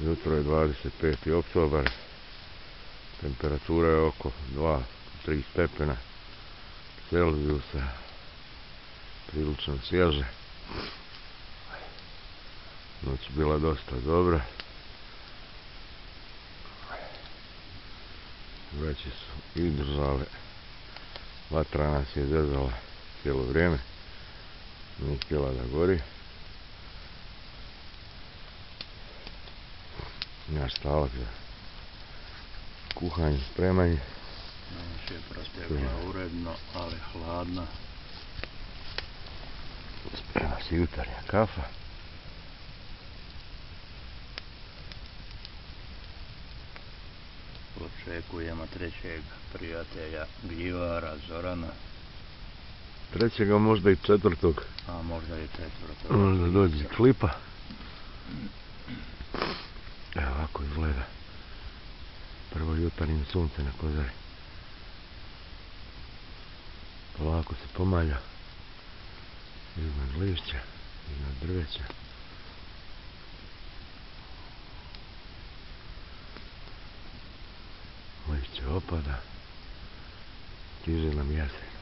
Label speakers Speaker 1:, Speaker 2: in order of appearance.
Speaker 1: Jutro je 25. oktobar, temperatura je oko 2-3 stepena Celzijusa, prilično svježe. Noć je bila dosta dobra. Vreće su izdržale. Vatra nas je zezala cijelo vrijeme. Nije htjela da gori. Naš stavak za kuhanje, spremanje.
Speaker 2: Noć je protekla uredno, ali hladna.
Speaker 1: Sprema se jutarnja kafa.
Speaker 2: Očekujemo trećeg prijatelja Gljivara, Zorana.
Speaker 1: Trećega, možda i četvrtog.
Speaker 2: A možda i četvrtog.
Speaker 1: Možda dođe klipa. Evo ovako izgleda prvo jutarnje sunce na Kozari. Polako se pomalja iznad lišća, iznad drveća. Lišće opada, stiže nam jesen.